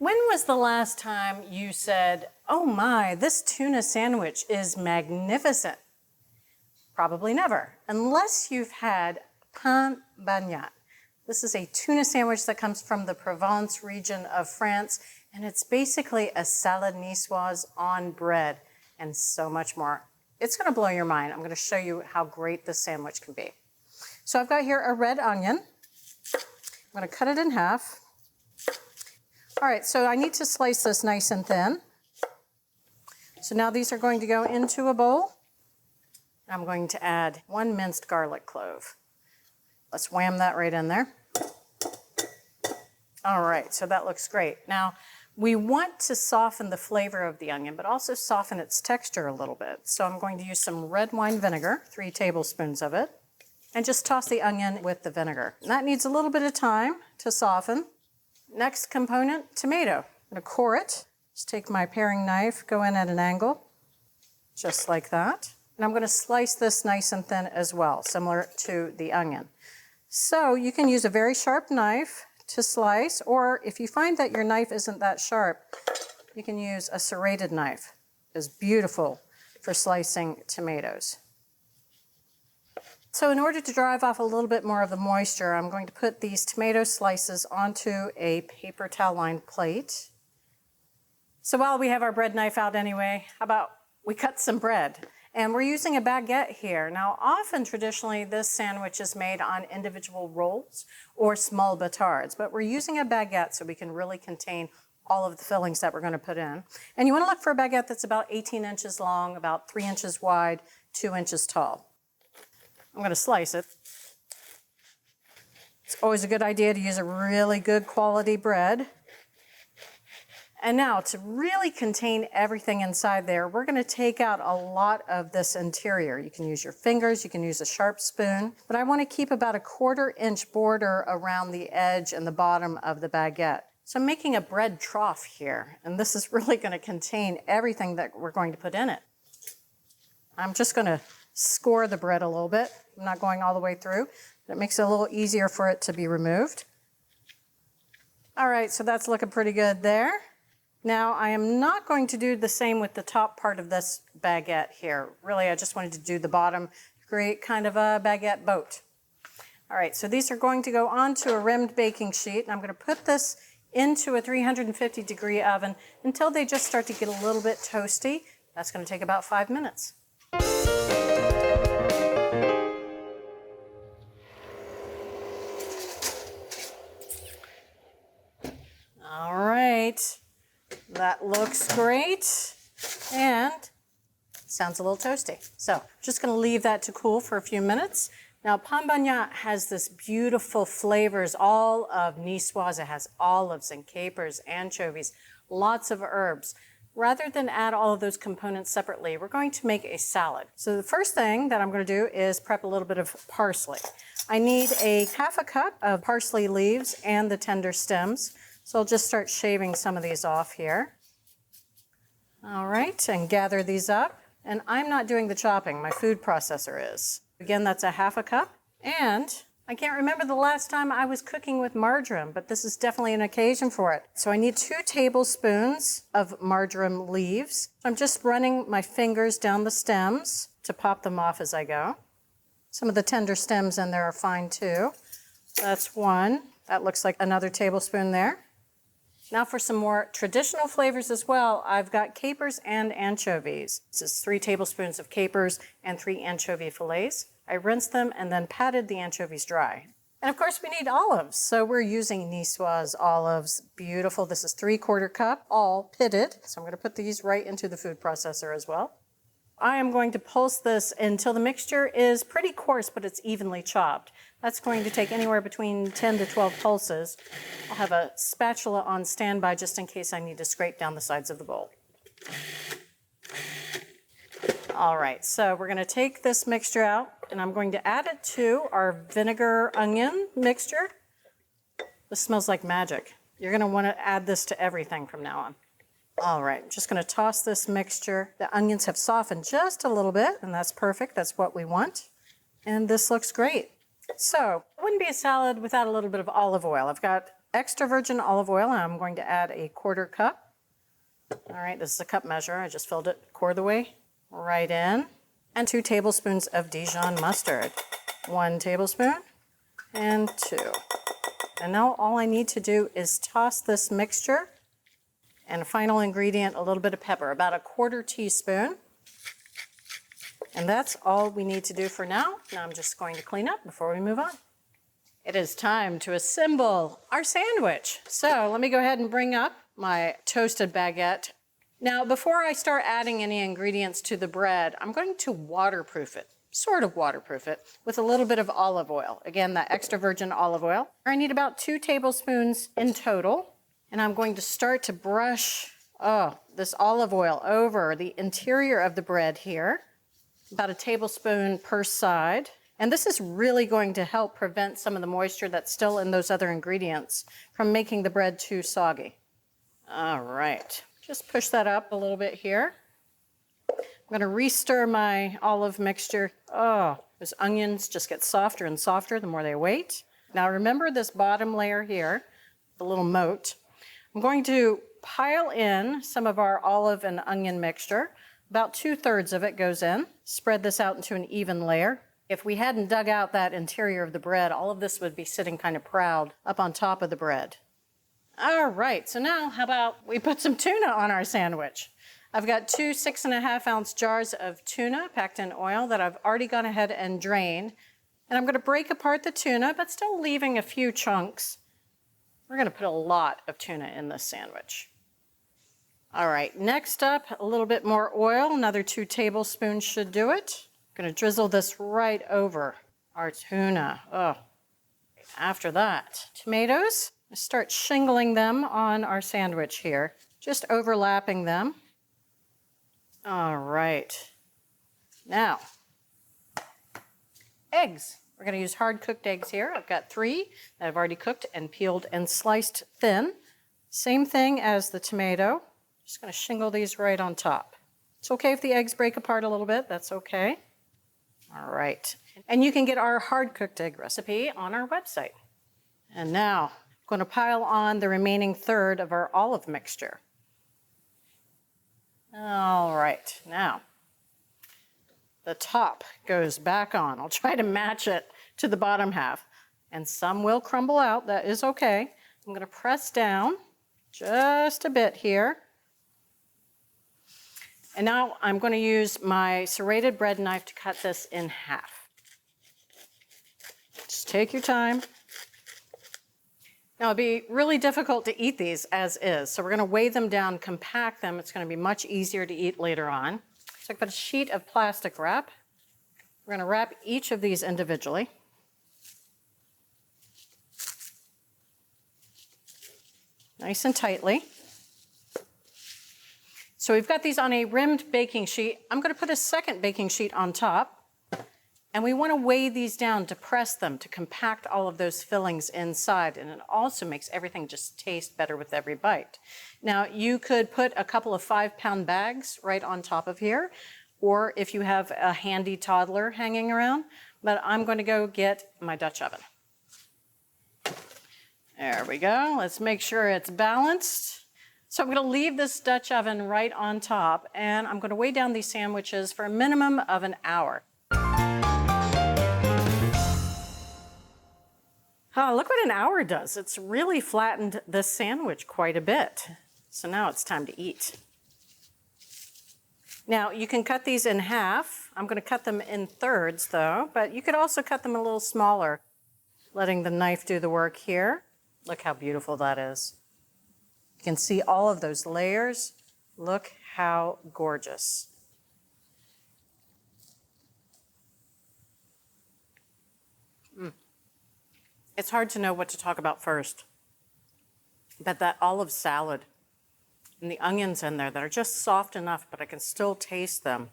When was the last time you said, oh my, this tuna sandwich is magnificent? Probably never, unless you've had Pan Bagnat. This is a tuna sandwich that comes from the Provence region of France, and it's basically a salad niçoise on bread and so much more. It's going to blow your mind. I'm going to show you how great this sandwich can be. So I've got here a red onion. I'm going to cut it in half. All right, so I need to slice this nice and thin. So now these are going to go into a bowl. I'm going to add 1 minced garlic clove. Let's wham that right in there. All right, so that looks great. Now, we want to soften the flavor of the onion, but also soften its texture a little bit. So I'm going to use some red wine vinegar, 3 tablespoons of it, and just toss the onion with the vinegar. And that needs a little bit of time to soften. Next component, tomato. I'm going to core it. Just take my paring knife, go in at an angle, just like that. And I'm going to slice this nice and thin as well, similar to the onion. So you can use a very sharp knife to slice, or if you find that your knife isn't that sharp, you can use a serrated knife. It's beautiful for slicing tomatoes. So in order to drive off a little bit more of the moisture, I'm going to put these tomato slices onto a paper towel lined plate. So while we have our bread knife out anyway, how about we cut some bread? And we're using a baguette here. Now, often, traditionally, this sandwich is made on individual rolls or small batards, but we're using a baguette so we can really contain all of the fillings that we're going to put in. And you want to look for a baguette that's about 18 inches long, about 3 inches wide, 2 inches tall. I'm going to slice it. It's always a good idea to use a really good quality bread. And now, to really contain everything inside there, we're going to take out a lot of this interior. You can use your fingers, you can use a sharp spoon, but I want to keep about a 1/4 inch border around the edge and the bottom of the baguette. So I'm making a bread trough here, and this is really going to contain everything that we're going to put in it. I'm just going to score the bread a little bit. I'm not going all the way through, but it makes it a little easier for it to be removed. All right, so that's looking pretty good there. Now, I am not going to do the same with the top part of this baguette here. Really, I just wanted to do the bottom to create kind of a baguette boat. All right, so these are going to go onto a rimmed baking sheet, and I'm going to put this into a 350-degree oven until they just start to get a little bit toasty. That's going to take about 5 minutes. All right. That looks great and sounds a little toasty. So I'm just going to leave that to cool for a few minutes. Now, Pan Bagnat has this beautiful flavors, all of niçoise. It has olives and capers, anchovies, lots of herbs. Rather than add all of those components separately, we're going to make a salad. So the first thing that I'm going to do is prep a little bit of parsley. I need a 1/2 cup of parsley leaves and the tender stems. So I'll just start shaving some of these off here. All right, and gather these up. And I'm not doing the chopping, my food processor is. Again, that's a 1/2 cup. And I can't remember the last time I was cooking with marjoram, but this is definitely an occasion for it. So I need 2 tablespoons of marjoram leaves. I'm just running my fingers down the stems to pop them off as I go. Some of the tender stems in there are fine too. That's 1. That looks like another tablespoon there. Now for some more traditional flavors as well, I've got capers and anchovies. This is 3 tablespoons of capers and 3 anchovy fillets. I rinsed them and then patted the anchovies dry. And of course we need olives, so we're using niçoise olives. Beautiful. This is 3/4 cup, all pitted. So I'm going to put these right into the food processor as well. I am going to pulse this until the mixture is pretty coarse, but it's evenly chopped. That's going to take anywhere between 10 to 12 pulses. I'll have a spatula on standby just in case I need to scrape down the sides of the bowl. All right, so we're going to take this mixture out, and I'm going to add it to our vinegar onion mixture. This smells like magic. You're going to want to add this to everything from now on. All right, just going to toss this mixture. The onions have softened just a little bit, and that's perfect. That's what we want. And this looks great. So it wouldn't be a salad without a little bit of olive oil. I've got extra virgin olive oil, and I'm going to add a 1/4 cup. All right, this is a cup measure. I just filled it 1/4 the way right in. And 2 tablespoons of Dijon mustard. 1 tablespoon and 2. And now all I need to do is toss this mixture. And a final ingredient, a little bit of pepper, about a 1/4 teaspoon. And that's all we need to do for now. Now I'm just going to clean up before we move on. It is time to assemble our sandwich. So let me go ahead and bring up my toasted baguette. Now, before I start adding any ingredients to the bread, I'm going to waterproof it, sort of waterproof it, with a little bit of olive oil. Again, that extra virgin olive oil. I need about 2 tablespoons in total. And I'm going to start to brush this olive oil over the interior of the bread here, about a tablespoon per side. And this is really going to help prevent some of the moisture that's still in those other ingredients from making the bread too soggy. All right. Just push that up a little bit here. I'm going to re-stir my olive mixture. Oh, those onions just get softer and softer the more they wait. Now remember this bottom layer here, the little moat. I'm going to pile in some of our olive and onion mixture. About 2/3 of it goes in. Spread this out into an even layer. If we hadn't dug out that interior of the bread, all of this would be sitting kind of proud up on top of the bread. All right, so now how about we put some tuna on our sandwich? I've got 2 6.5-ounce jars of tuna packed in oil that I've already gone ahead and drained. And I'm going to break apart the tuna, but still leaving a few chunks. We're going to put a lot of tuna in this sandwich. All right, next up, a little bit more oil. Another 2 tablespoons should do it. I'm going to drizzle this right over our tuna. Oh. After that, tomatoes. Start shingling them on our sandwich here, just overlapping them. All right. Now, eggs. We're going to use hard-cooked eggs here. I've got 3 that I've already cooked and peeled and sliced thin. Same thing as the tomato. Just going to shingle these right on top. It's okay if the eggs break apart a little bit. That's okay. All right. And you can get our hard-cooked egg recipe on our website. And now, I'm going to pile on the remaining 1/3 of our olive mixture. All right. Now, the top goes back on. I'll try to match it to the bottom half. And some will crumble out. That is okay. I'm going to press down just a bit here. And now I'm going to use my serrated bread knife to cut this in half. Just take your time. Now it'd be really difficult to eat these as is. So we're going to weigh them down, compact them. It's going to be much easier to eat later on. So I put a sheet of plastic wrap. We're going to wrap each of these individually. Nice and tightly. So we've got these on a rimmed baking sheet. I'm going to put a second baking sheet on top. And we want to weigh these down to press them, to compact all of those fillings inside. And it also makes everything just taste better with every bite. Now, you could put a couple of 5-pound bags right on top of here, or if you have a handy toddler hanging around, but I'm going to go get my Dutch oven. There we go. Let's make sure it's balanced. So I'm going to leave this Dutch oven right on top, and I'm going to weigh down these sandwiches for a minimum of an hour. Oh, look what an hour does. It's really flattened this sandwich quite a bit. So now it's time to eat. Now, you can cut these in half. I'm going to cut them in 1/3 though, but you could also cut them a little smaller, letting the knife do the work here. Look how beautiful that is. You can see all of those layers. Look how gorgeous. It's hard to know what to talk about first, but that olive salad and the onions in there that are just soft enough, but I can still taste them.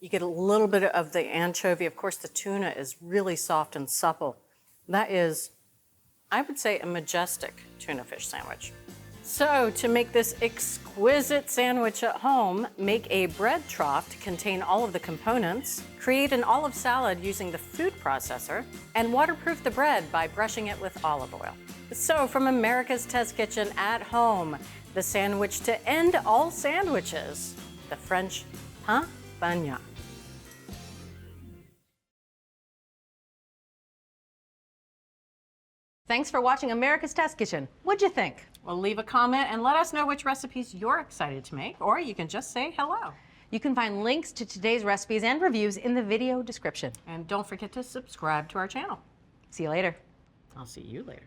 You get a little bit of the anchovy. Of course, the tuna is really soft and supple. That is, I would say, a majestic tuna fish sandwich. So to make this exquisite sandwich at home, make a bread trough to contain all of the components, create an olive salad using the food processor, and waterproof the bread by brushing it with olive oil. So from America's Test Kitchen at home, the sandwich to end all sandwiches, the French Pan Bagnat. Thanks for watching America's Test Kitchen. What'd you think? Well, leave a comment and let us know which recipes you're excited to make, or you can just say hello. You can find links to today's recipes and reviews in the video description. And don't forget to subscribe to our channel. See you later. I'll see you later.